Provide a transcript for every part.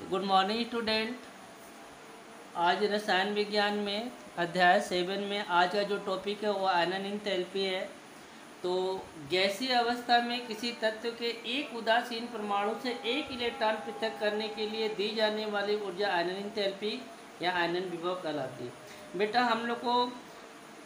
Good morning student. आज रसायन विज्ञान में अध्याय 7 में आज का जो टॉपिक है वो आयनन एंथैल्पी है। तो गैसीय अवस्था में किसी तत्व के एक उदासीन परमाणु से एक इलेक्ट्रॉन पृथक करने के लिए दी जाने वाली ऊर्जा आयनन एंथैल्पी या आयनन विभव कहलाती है। बेटा, हम लोग को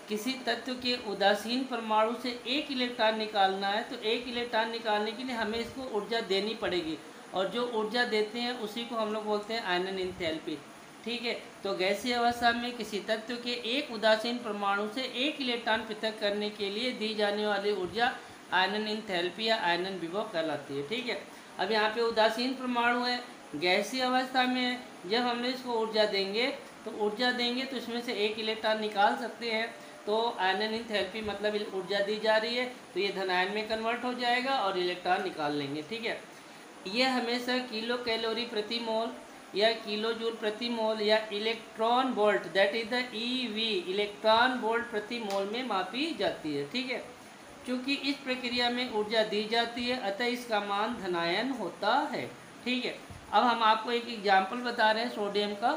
किसी तत्व के उदासीन परमाणु से एक इलेक्ट्रॉन निकालना है, तो एक इलेक्ट्रॉन निकालने के लिए हमें इसको ऊर्जा देनी पड़ेगी, और जो ऊर्जा देते हैं उसी को हम लोग बोलते हैं आयनन एंथैल्पी। ठीक है, तो गैसीय अवस्था में किसी तत्व के एक उदासीन परमाणु से एक इलेक्ट्रॉन पृथक करने के लिए दी जाने वाली ऊर्जा आयनन एंथैल्पी या आयनन विभव कहलाती है। ठीक है, अब यहाँ पे उदासीन परमाणु है, गैसीय अवस्था में है। जब हम इसको ऊर्जा देंगे तो इसमें से एक इलेक्ट्रॉन निकाल सकते हैं। तो आयनन एंथैल्पी मतलब ऊर्जा दी जा रही है, तो ये धनायन में कन्वर्ट हो जाएगा और इलेक्ट्रॉन निकाल लेंगे। ठीक है, ये हमेशा किलो कैलोरी प्रति मोल या किलो जूल प्रति मोल या electron volt that is the EV electron volt प्रति मोल में मापी जाती है। ठीक है, क्योंकि इस प्रक्रिया में ऊर्जा दी जाती है, अतः इसका मान धनायन होता है। ठीक है, अब हम आपको एक एग्जाम्पल बता रहे हैं सोडियम का।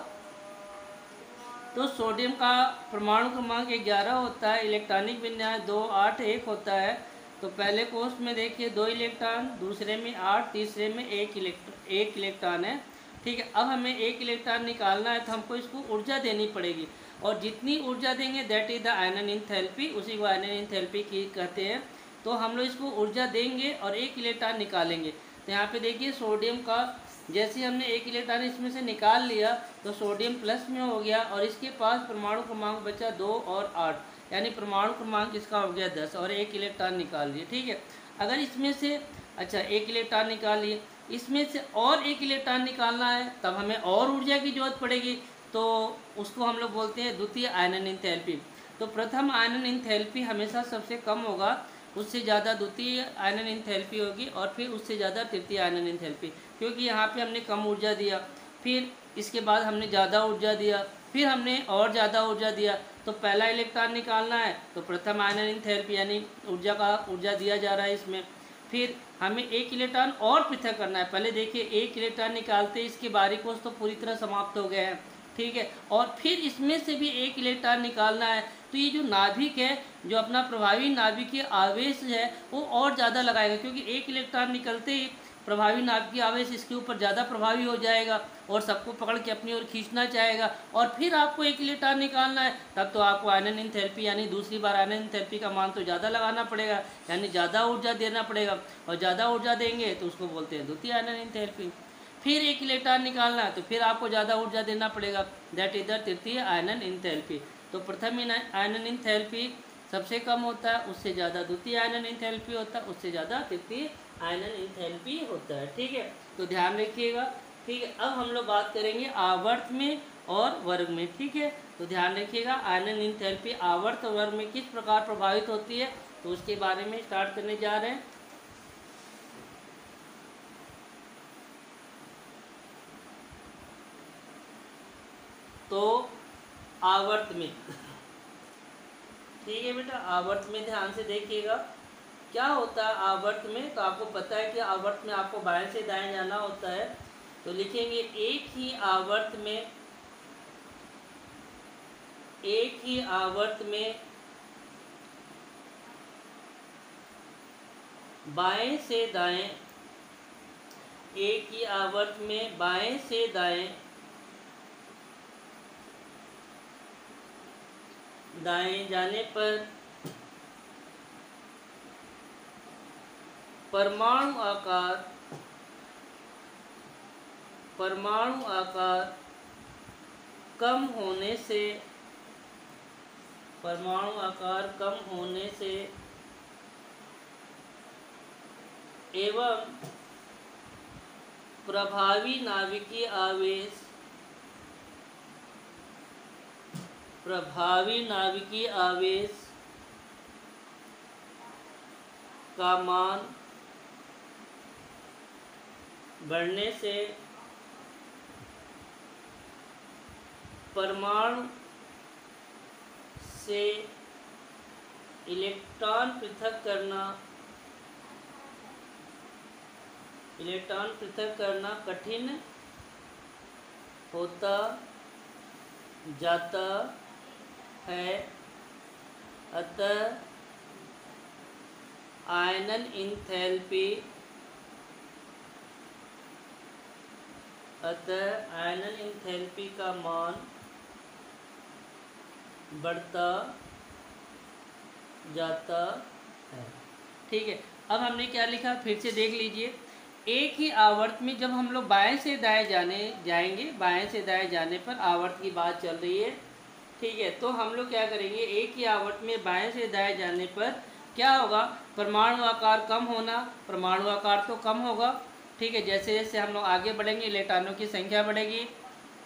तो सोडियम का परमाणु क्रमांक 11 होता है, इलेक्ट्रॉनिक विन्यास 2 8 1 होता है। तो पहले कोष्ठ में देखिए 2 इलेक्ट्रॉन, दूसरे में 8, तीसरे में एक इलेक्ट्रॉन है। ठीक है, अब हमें एक इलेक्ट्रॉन निकालना है, तो हमको इसको ऊर्जा देनी पड़ेगी, और जितनी ऊर्जा देंगे दैट इज द आयनन एंथैल्पी, उसी को आयनन एंथैल्पी की कहते हैं। तो हम लोग इसको ऊर्जा देंगे और एक इलेक्ट्रॉन निकालेंगे। तो यहाँ पे देखिए सोडियम का जैसे हमने एक इलेक्ट्रॉन इसमें से निकाल लिया तो सोडियम प्लस में हो गया, और इसके पास परमाणु क्रमांक बचा 2 और 8, यानी परमाणु क्रमांक इसका हो गया 10, और एक इलेक्ट्रॉन निकाल लिए। ठीक है, अगर इसमें से एक इलेक्ट्रॉन निकाल लिए, इसमें से और एक इलेक्ट्रॉन निकालना है, तब हमें और ऊर्जा की जरूरत पड़ेगी, तो उसको हम लोग बोलते हैं द्वितीय आयनन एंथैल्पी। तो प्रथम आयनन एंथैल्पी हमेशा सबसे कम होगा, उससे ज़्यादा द्वितीय आयनन एंथैल्पी होगी, और फिर उससे ज़्यादा तृतीय आयनन एंथैल्पी, क्योंकि यहाँ पे हमने कम ऊर्जा दिया, फिर इसके बाद हमने ज़्यादा ऊर्जा दिया, फिर हमने और ज़्यादा ऊर्जा दिया। तो पहला इलेक्ट्रॉन निकालना है तो प्रथम आयनन एंथैल्पी यानी ऊर्जा दिया जा रहा है इसमें। फिर हमें एक इलेक्ट्रॉन और पृथक करना है। पहले देखिए एक इलेक्ट्रॉन निकालते इसके बाहरी कोष तो पूरी तरह समाप्त हो गए हैं। ठीक है, और फिर इसमें से भी एक इलेक्ट्रॉन निकालना है, तो ये जो नाभिक है, जो अपना प्रभावी नाभिकीय आवेश है वो और ज़्यादा लगाएगा, क्योंकि एक इलेक्ट्रॉन निकलते ही प्रभावी नाभिकीय आवेश इसके ऊपर ज़्यादा प्रभावी हो जाएगा और सबको पकड़ के अपनी ओर खींचना चाहेगा। और फिर आपको एक इलेक्ट्रॉन निकालना है, तब तो आपको आयनन एंथैल्पी यानी दूसरी बार आयनन एंथैल्पी का मान तो ज़्यादा लगाना पड़ेगा, यानी ज़्यादा ऊर्जा देना पड़ेगा, और ज़्यादा ऊर्जा देंगे तो उसको बोलते हैं द्वितीय आयनन एंथैल्पी। फिर एक इलेक्ट्रॉन निकालना है तो फिर आपको ज़्यादा ऊर्जा देना पड़ेगा, दैट इज द तृतीय आयनन एंथैल्पी। तो प्रथम आयनन एंथैल्पी सबसे कम होता है, उससे ज़्यादा द्वितीय आयनन एंथैल्पी होता है, उससे ज़्यादा तृतीय आयनन एंथैल्पी होता है। ठीक है, तो ध्यान रखिएगा। ठीक है, अब हम लोग बात करेंगे आवर्त में और वर्ग में। ठीक है, तो ध्यान रखिएगा आयनन एंथैल्पी आवर्त और वर्ग में किस प्रकार प्रभावित होती है, तो उसके बारे में स्टार्ट करने जा रहे हैं। तो आवर्त में, ठीक है बेटा, आवर्त में ध्यान से देखिएगा क्या होता है आवर्त में। तो आपको पता है कि आवर्त में आपको बाएं से दाएं जाना होता है। तो लिखेंगे एक ही आवर्त में बाएं से दाएं, एक ही आवर्त में बाएं से दाएं, दाएं जाने पर परमाणु आकार कम होने से एवं प्रभावी नाभिकीय आवेश का मान बढ़ने से परमाणु से इलेक्ट्रॉन पृथक करना कठिन होता जाता है, अतः आयनन इंथैल्पी का मान बढ़ता जाता है। ठीक है, अब हमने क्या लिखा फिर से देख लीजिए। एक ही आवर्त में जब हम लोग बाएं से दाएं जाएंगे, बाएं से दाएं जाने पर आवर्त की बात चल रही है। ठीक है, तो हम लोग क्या करेंगे, एक ही आवर्त में बाएं से दाएं जाने पर क्या होगा, परमाणु आकार कम होना, परमाणु आकार तो कम होगा। ठीक है, जैसे जैसे हम लोग आगे बढ़ेंगे इलेक्ट्रॉनों की संख्या बढ़ेगी।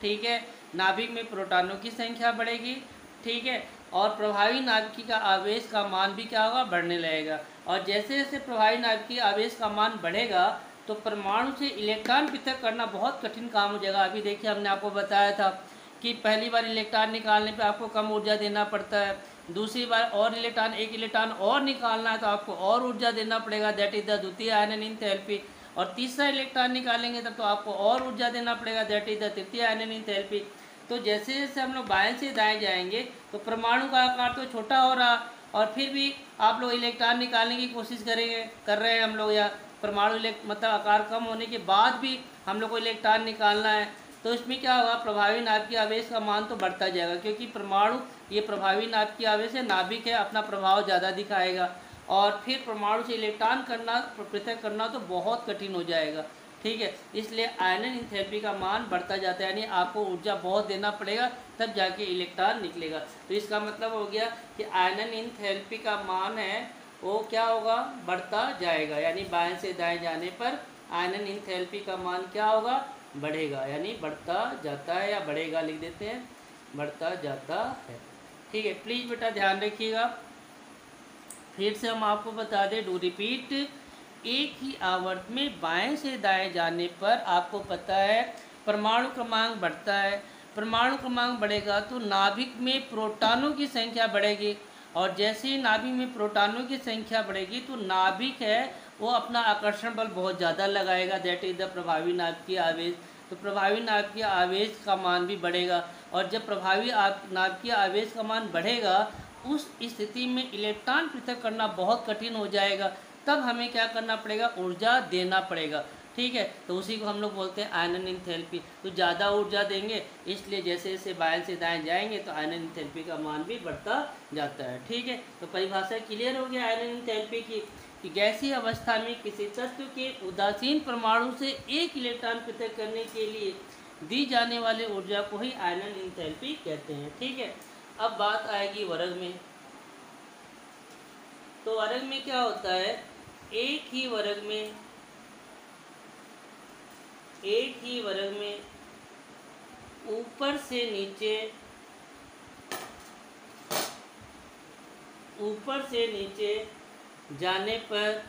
ठीक है, नाभिक में प्रोटॉनों की संख्या बढ़ेगी। ठीक है, और प्रभावी नाभिकी का आवेश का मान भी क्या होगा, बढ़ने लगेगा। और जैसे जैसे प्रभावी नाभिकी आवेश का मान बढ़ेगा तो परमाणु से इलेक्ट्रॉन पृथक करना बहुत कठिन काम हो जाएगा। अभी देखिए हमने आपको बताया था कि पहली बार इलेक्ट्रॉन निकालने पे आपको कम ऊर्जा देना पड़ता है, दूसरी बार और एक इलेक्ट्रॉन और निकालना है तो आपको और ऊर्जा देना पड़ेगा, दैट इज द द्वितीय आयनन एंथैल्पी। और तीसरा इलेक्ट्रॉन निकालेंगे तब तो आपको और ऊर्जा देना पड़ेगा, दैट इज द तृतीय आयनन एंथैल्पी। तो जैसे जैसे हम लोग बाएं से दाएं जाएंगे तो परमाणु का आकार तो छोटा हो रहा, और फिर भी आप लोग इलेक्ट्रॉन निकालने की कोशिश कर रहे हैं हम लोग, या परमाणु मतलब आकार कम होने के बाद भी हम लोग को इलेक्ट्रॉन निकालना है। तो इसमें क्या होगा, प्रभावी नाभिकीय आवेश का मान तो बढ़ता जाएगा, क्योंकि परमाणु ये प्रभावी नाभिकीय आवेश है, नाभिक है, अपना प्रभाव ज़्यादा दिखाएगा। और फिर परमाणु से इलेक्ट्रॉन पृथक करना तो बहुत कठिन हो जाएगा। ठीक है, इसलिए आयनन एंथैल्पी का मान बढ़ता जाता है, यानी आपको ऊर्जा बहुत देना पड़ेगा तब जाके इलेक्ट्रॉन निकलेगा। तो इसका मतलब हो गया कि आयनन एंथैल्पी का मान है वो क्या होगा, बढ़ता जाएगा, यानी बाएं से दाएं जाने पर आयनन एंथैल्पी का मान क्या होगा, बढ़ेगा, यानी बढ़ता जाता है, या बढ़ेगा लिख देते हैं, बढ़ता जाता है। ठीक है, प्लीज़ बेटा ध्यान रखिएगा। फिर से हम आपको बता दें, डू रिपीट, एक ही आवर्त में बाएं से दाएं जाने पर आपको पता है परमाणु क्रमांक बढ़ता है। परमाणु क्रमांक बढ़ेगा तो नाभिक में प्रोटॉनों की संख्या बढ़ेगी, और जैसे ही नाभिक में प्रोटॉनों की संख्या बढ़ेगी तो नाभिक है वो अपना आकर्षण बल बहुत ज़्यादा लगाएगा, दैट इज द प्रभावी नाभिकीय आवेश। तो प्रभावी नाभिकीय आवेश का मान भी बढ़ेगा, और जब प्रभावी नाभिकीय आवेश का मान बढ़ेगा उस स्थिति में इलेक्ट्रॉन पृथक करना बहुत कठिन हो जाएगा, तब हमें क्या करना पड़ेगा, ऊर्जा देना पड़ेगा। ठीक है, तो उसी को हम लोग बोलते हैं आयनन एंथैल्पी। तो ज़्यादा ऊर्जा देंगे, इसलिए जैसे जैसे बाएं से दाएं जाएंगे तो आयनन एंथैल्पी का मान भी बढ़ता जाता है। ठीक है, तो परिभाषा क्लियर हो गया आयनन एंथैल्पी की, कि गैसीय अवस्था में किसी तत्व के उदासीन परमाणु से एक इलेक्ट्रॉन पृथक करने के लिए दी जाने वाली ऊर्जा को ही आयनन एंथैल्पी कहते हैं। ठीक है, अब बात आएगी वर्ग में। तो वर्ग में क्या होता है, एक ही वर्ग में ऊपर से नीचे जाने पर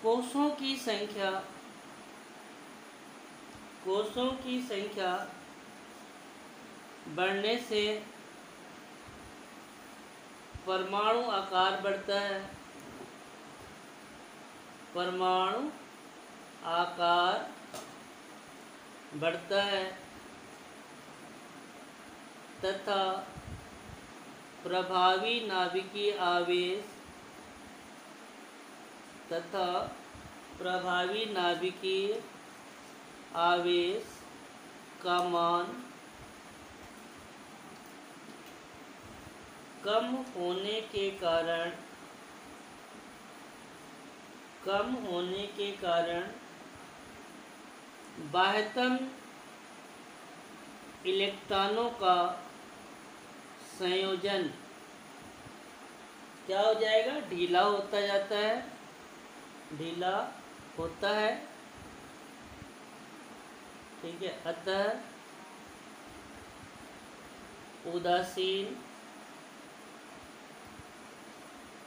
कोषों की संख्या बढ़ने से परमाणु आकार बढ़ता है, परमाणु आकार बढ़ता है तथा प्रभावी नाभिकीय आवेश का मान कम होने के कारण बाह्यतम इलेक्ट्रॉनों का संयोजन क्या हो जाएगा, ढीला होता जाता है, ढीला होता है। ठीक है, अतः उदासीन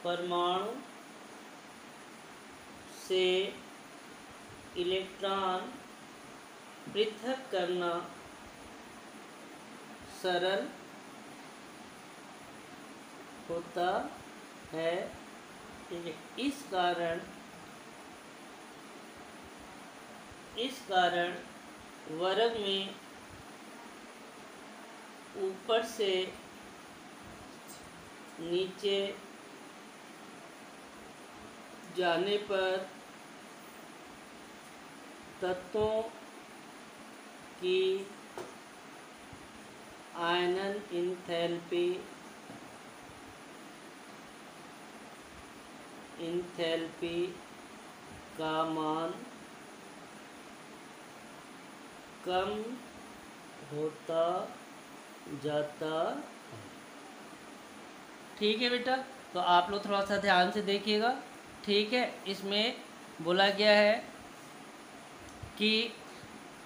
परमाणु से इलेक्ट्रॉन पृथक करना सरल होता है। ठीक है, इस कारण इस कारण वर्ग में ऊपर से नीचे जाने पर तत्वों की आयनन इंथैल्पी का मान कम होता जाता है। ठीक है बेटा, तो आप लोग थोड़ा सा ध्यान से देखिएगा। ठीक है, इसमें बोला गया है कि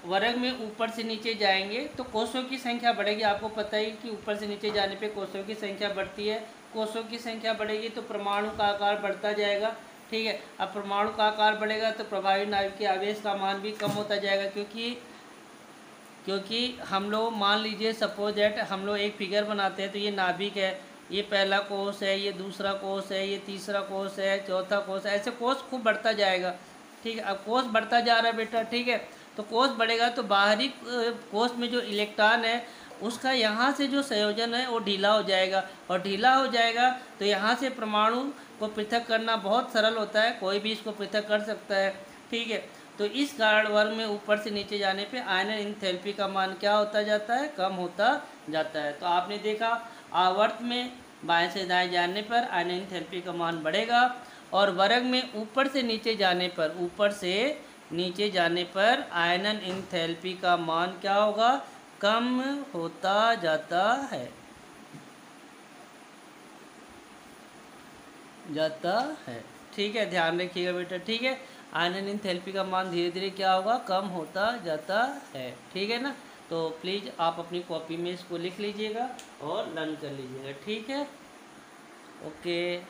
वर्ग में ऊपर से नीचे जाएंगे तो कोषों की संख्या बढ़ेगी। आपको पता ही कि ऊपर से नीचे जाने पे कोषों की संख्या बढ़ती है। कोषों की संख्या बढ़ेगी तो परमाणु का आकार बढ़ता जाएगा। ठीक है, अब परमाणु का आकार बढ़ेगा तो प्रभावी नाभिक के आवेश का मान भी कम होता जाएगा, क्योंकि हम लोग मान लीजिए सपोज दैट हम लोग एक फिगर बनाते हैं तो ये नाभिक है, ये पहला कोष है, ये दूसरा कोष है, ये तीसरा कोष है, चौथा कोष है, ऐसे कोष खूब बढ़ता जाएगा। ठीक है, अब कोष बढ़ता जा रहा है बेटा। ठीक है, तो कोष बढ़ेगा तो बाहरी कोष में जो इलेक्ट्रॉन है उसका यहाँ से जो संयोजन है वो ढीला हो जाएगा, और ढीला हो जाएगा तो यहाँ से परमाणु को पृथक करना बहुत सरल होता है, कोई भी इसको पृथक कर सकता है। ठीक है, तो इस कारण वर्ग में ऊपर से नीचे जाने पे आयनन इंथैल्पी का मान क्या होता जाता है, कम होता जाता है। तो आपने देखा आवर्त में बाएं से दाएं जाने पर आयनन इंथैल्पी का मान बढ़ेगा, और वर्ग में ऊपर से नीचे जाने पर आयनन इंथैल्पी का मान क्या होगा, कम होता जाता है। ठीक है, ध्यान रखिएगा बेटा। ठीक है, आयनन इंथैल्पी का मान धीरे धीरे क्या होगा, कम होता जाता है। ठीक है ना, तो प्लीज़ आप अपनी कॉपी में इसको लिख लीजिएगा और लर्न कर लीजिएगा। ठीक है, ओके।